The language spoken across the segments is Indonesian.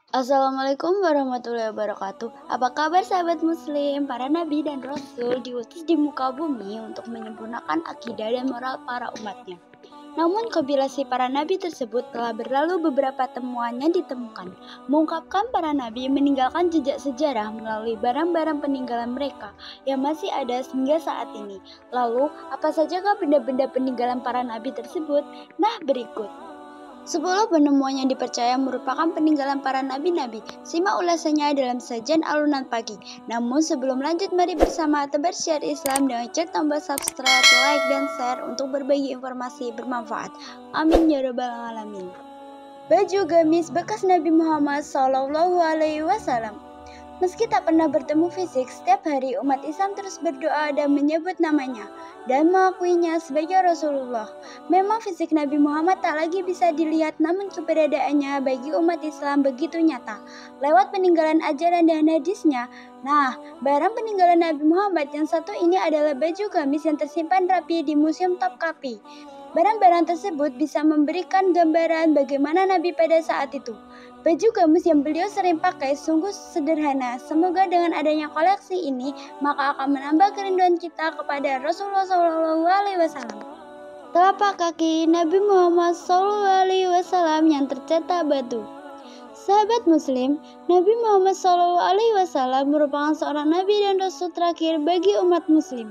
Assalamualaikum warahmatullahi wabarakatuh. Apa kabar sahabat muslim? Para nabi dan rasul diutus di muka bumi untuk menyempurnakan akidah dan moral para umatnya. Namun kompilasi para nabi tersebut telah berlalu, beberapa temuannya ditemukan, mengungkapkan para nabi meninggalkan jejak sejarah melalui barang-barang peninggalan mereka yang masih ada hingga saat ini. Lalu, apa sajakah benda-benda peninggalan para nabi tersebut? Nah, berikut. 10 penemuan yang dipercaya merupakan peninggalan para nabi-nabi. Simak ulasannya dalam sajian alunan pagi. Namun sebelum lanjut, mari bersama tebar syiar Islam dengan cek tombol subscribe, like, dan share untuk berbagi informasi bermanfaat. Amin ya rabbal alamin. Baju gamis bekas Nabi Muhammad SAW. Meski tak pernah bertemu fisik, setiap hari umat Islam terus berdoa dan menyebut namanya dan mengakuinya sebagai Rasulullah. Memang fisik Nabi Muhammad tak lagi bisa dilihat, namun keberadaannya bagi umat Islam begitu nyata lewat peninggalan ajaran dan hadisnya. Nah, barang peninggalan Nabi Muhammad yang satu ini adalah baju gamis yang tersimpan rapi di Museum Topkapi. Barang-barang tersebut bisa memberikan gambaran bagaimana Nabi pada saat itu. Baju gamis yang beliau sering pakai sungguh sederhana. Semoga dengan adanya koleksi ini, maka akan menambah kerinduan kita kepada Rasulullah SAW. Telapak kaki Nabi Muhammad SAW yang tercetak batu. Sahabat muslim, Nabi Muhammad SAW merupakan seorang nabi dan rasul terakhir bagi umat muslim.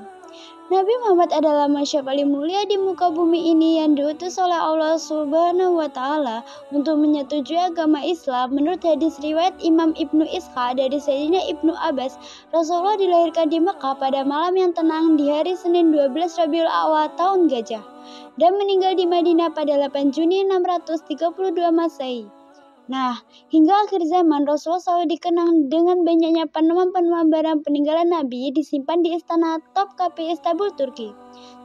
Nabi Muhammad adalah manusia paling mulia di muka bumi ini yang diutus oleh Allah Subhanahu wa Ta'ala untuk menyetujui agama Islam. Menurut hadis riwayat Imam Ibnu Ishaq dari Sayyidina Ibnu Abbas, Rasulullah dilahirkan di Mekah pada malam yang tenang di hari Senin 12 Rabiul Awal tahun Gajah dan meninggal di Madinah pada 8 Juni 632 Masehi. Nah, hingga akhir zaman Rasulullah SAW dikenang dengan banyaknya penemuan-penemuan barang peninggalan Nabi disimpan di Istana Topkapi Istanbul, Turki.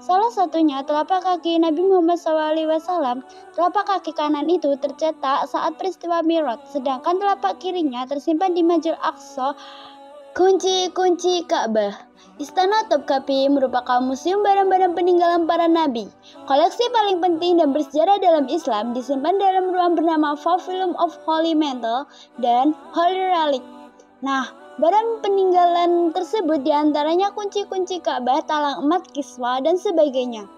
Salah satunya telapak kaki Nabi Muhammad SAW. Telapak kaki kanan itu tercetak saat peristiwa Mi'raj, sedangkan telapak kirinya tersimpan di Masjid Aqsa, kunci-kunci Ka'bah. Istana Topkapi merupakan museum barang-barang peninggalan para nabi. Koleksi paling penting dan bersejarah dalam Islam disimpan dalam ruang bernama Pavilion of Holy Mantle dan Holy Relic. Nah, barang peninggalan tersebut diantaranya kunci-kunci Ka'bah, talang emas, kiswa, dan sebagainya.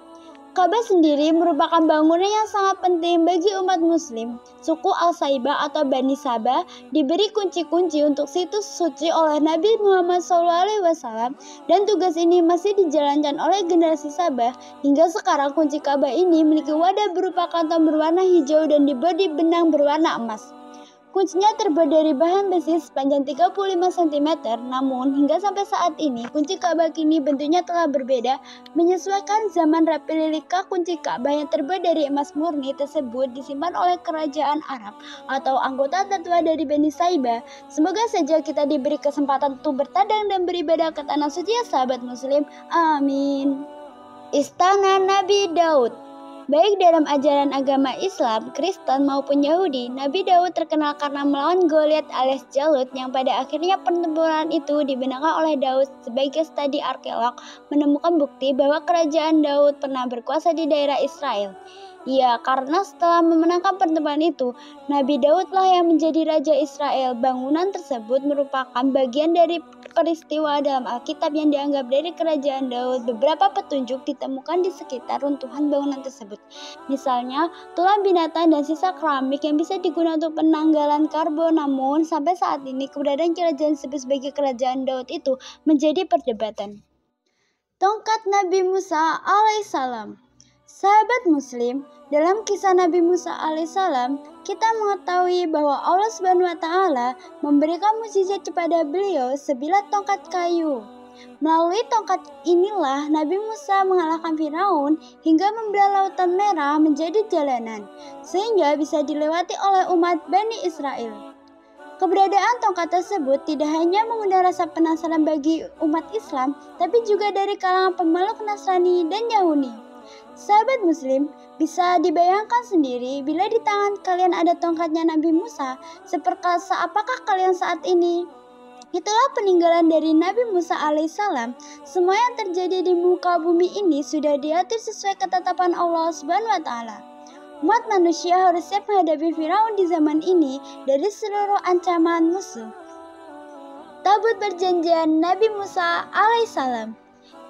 Ka'bah sendiri merupakan bangunan yang sangat penting bagi umat muslim. Suku Al-Saibah atau Bani Sabah diberi kunci-kunci untuk situs suci oleh Nabi Muhammad SAW, dan tugas ini masih dijalankan oleh generasi Sabah. Hingga sekarang kunci Ka'bah ini memiliki wadah berupa kantong berwarna hijau dan diberi benang berwarna emas. Kuncinya terbuat dari bahan besi sepanjang 35 cm, namun hingga sampai saat ini kunci Ka'bah kini bentuknya telah berbeda menyesuaikan zaman. Replika kunci Ka'bah yang terbuat dari emas murni tersebut disimpan oleh kerajaan Arab atau anggota tertua dari Bani Saibah. Semoga saja kita diberi kesempatan untuk bertadang dan beribadah ke tanah suci ya sahabat muslim. Amin. Istana Nabi Daud. Baik dalam ajaran agama Islam, Kristen maupun Yahudi, Nabi Daud terkenal karena melawan Goliat alias Jalut, yang pada akhirnya pertempuran itu dibenarkan oleh Daud. Sebagai studi arkeolog menemukan bukti bahwa kerajaan Daud pernah berkuasa di daerah Israel. Ya, karena setelah memenangkan pertempuran itu, Nabi Daudlah yang menjadi Raja Israel. Bangunan tersebut merupakan bagian dari peristiwa dalam Alkitab yang dianggap dari kerajaan Daud. Beberapa petunjuk ditemukan di sekitar runtuhan bangunan tersebut. Misalnya, tulang binatang dan sisa keramik yang bisa digunakan untuk penanggalan karbon. Namun, sampai saat ini keberadaan kerajaan disebut sebagai kerajaan Daud itu menjadi perdebatan. Tongkat Nabi Musa alaihissalam. Sahabat muslim, dalam kisah Nabi Musa alaihissalam, kita mengetahui bahwa Allah Subhanahu wa Ta'ala memberikan mukjizat kepada beliau sebilah tongkat kayu. Melalui tongkat inilah Nabi Musa mengalahkan Firaun hingga membelah Lautan Merah menjadi jalanan, sehingga bisa dilewati oleh umat Bani Israel. Keberadaan tongkat tersebut tidak hanya mengundang rasa penasaran bagi umat Islam, tapi juga dari kalangan pemeluk Nasrani dan Yahudi. Sahabat muslim, bisa dibayangkan sendiri bila di tangan kalian ada tongkatnya Nabi Musa, seperkasa apakah kalian saat ini? Itulah peninggalan dari Nabi Musa alaihissalam. Semua yang terjadi di muka bumi ini sudah diatur sesuai ketetapan Allah Subhanahu wa Ta'ala. Umat manusia harus siap menghadapi Firaun di zaman ini dari seluruh ancaman musuh. Tabut Perjanjian Nabi Musa alaihissalam.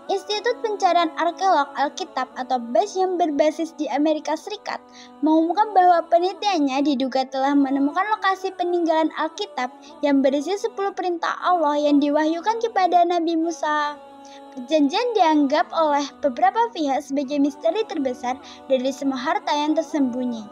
Institut Pencarian Arkeolog Alkitab atau BAS yang berbasis di Amerika Serikat mengumumkan bahwa penelitiannya diduga telah menemukan lokasi peninggalan Alkitab yang berisi 10 perintah Allah yang diwahyukan kepada Nabi Musa. Perjanjian dianggap oleh beberapa pihak sebagai misteri terbesar dari semua harta yang tersembunyi.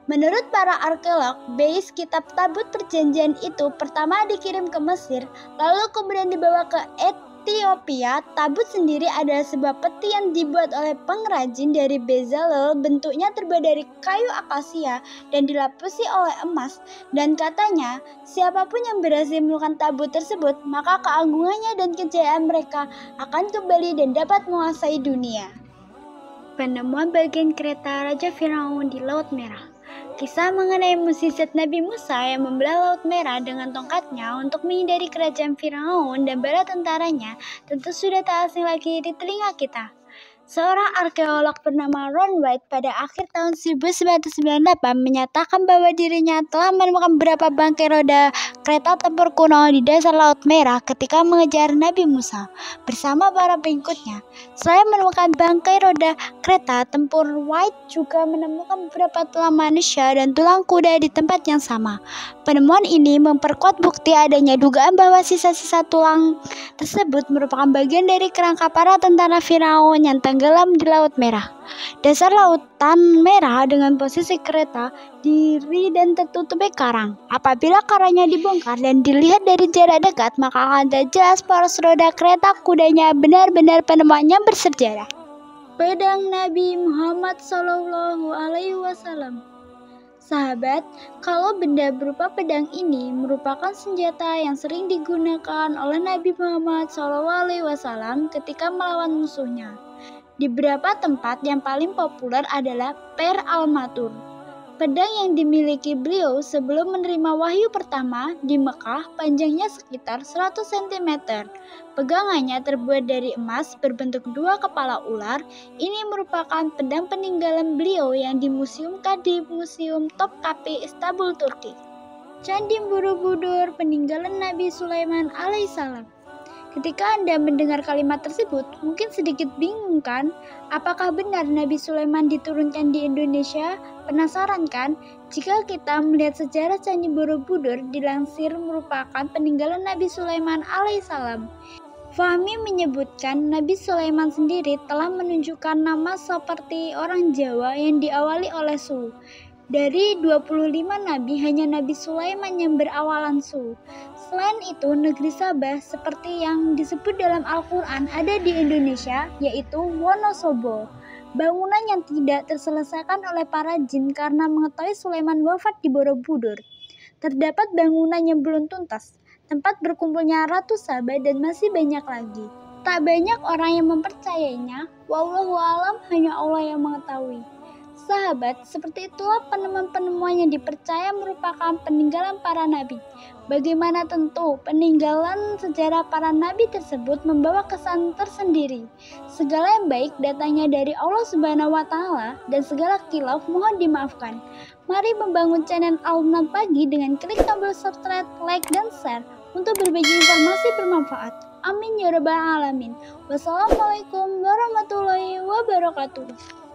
Menurut para arkeolog, base kitab tabut perjanjian itu pertama dikirim ke Mesir, lalu kemudian dibawa ke Ethiopia. Tabut sendiri adalah sebuah peti yang dibuat oleh pengrajin dari Bezalel, bentuknya terbuat dari kayu akasia dan dilapisi oleh emas. Dan katanya, siapapun yang berhasil menemukan tabut tersebut, maka keagungannya dan kejayaan mereka akan kembali dan dapat menguasai dunia. Penemuan bagian kereta Raja Firaun di Laut Merah. Kisah mengenai mukjizat Nabi Musa yang membelah Laut Merah dengan tongkatnya untuk menghindari kerajaan Firaun dan bala tentaranya tentu sudah tak asing lagi di telinga kita. Seorang arkeolog bernama Ron White pada akhir tahun 1998 menyatakan bahwa dirinya telah menemukan beberapa bangkai roda kereta tempur kuno di dasar Laut Merah ketika mengejar Nabi Musa bersama para pengikutnya. Selain menemukan bangkai roda kereta tempur, White juga menemukan beberapa tulang manusia dan tulang kuda di tempat yang sama. Penemuan ini memperkuat bukti adanya dugaan bahwa sisa-sisa tulang tersebut merupakan bagian dari kerangka para tentara Firaun yang tenggelam di Laut Merah. Dasar Lautan Merah dengan posisi kereta diri dan tertutupi karang. Apabila karangnya dibongkar dan dilihat dari jarak dekat, maka akan jelas poros roda kereta kudanya benar-benar penemuannya bersejarah. Pedang Nabi Muhammad SAW. Sahabat, kalau benda berupa pedang ini merupakan senjata yang sering digunakan oleh Nabi Muhammad SAW ketika melawan musuhnya. Di beberapa tempat yang paling populer adalah Per al-Matur, pedang yang dimiliki beliau sebelum menerima wahyu pertama di Mekah, panjangnya sekitar 100 cm. Pegangannya terbuat dari emas berbentuk dua kepala ular. Ini merupakan pedang peninggalan beliau yang dimuseumkan di Museum Topkapi, Istanbul, Turki. Candi Borobudur peninggalan Nabi Sulaiman alaihissalam. Ketika Anda mendengar kalimat tersebut, mungkin sedikit bingung kan? Apakah benar Nabi Sulaiman diturunkan di Indonesia? Penasaran kan? Jika kita melihat sejarah Candi Borobudur dilansir merupakan peninggalan Nabi Sulaiman alaihissalam. Fahmi menyebutkan Nabi Sulaiman sendiri telah menunjukkan nama seperti orang Jawa yang diawali oleh Su. Dari 25 nabi, hanya Nabi Sulaiman yang berawalan Su. Selain itu, negeri Sabah seperti yang disebut dalam Al-Quran ada di Indonesia, yaitu Wonosobo. Bangunan yang tidak terselesaikan oleh para jin karena mengetahui Sulaiman wafat di Borobudur. Terdapat bangunan yang belum tuntas, tempat berkumpulnya Ratu Sabah dan masih banyak lagi. Tak banyak orang yang mempercayainya, wallahu alam, hanya Allah yang mengetahui. Sahabat, seperti itulah penemuan-penemuan yang dipercaya merupakan peninggalan para nabi. Bagaimana tentu, peninggalan sejarah para nabi tersebut membawa kesan tersendiri. Segala yang baik datangnya dari Allah Subhanahu wa Ta'ala, dan segala khilaf mohon dimaafkan. Mari membangun channel Alumni Pagi dengan klik tombol subscribe, like, dan share untuk berbagi informasi bermanfaat. Amin ya rabbal alamin. Wassalamualaikum warahmatullahi wabarakatuh.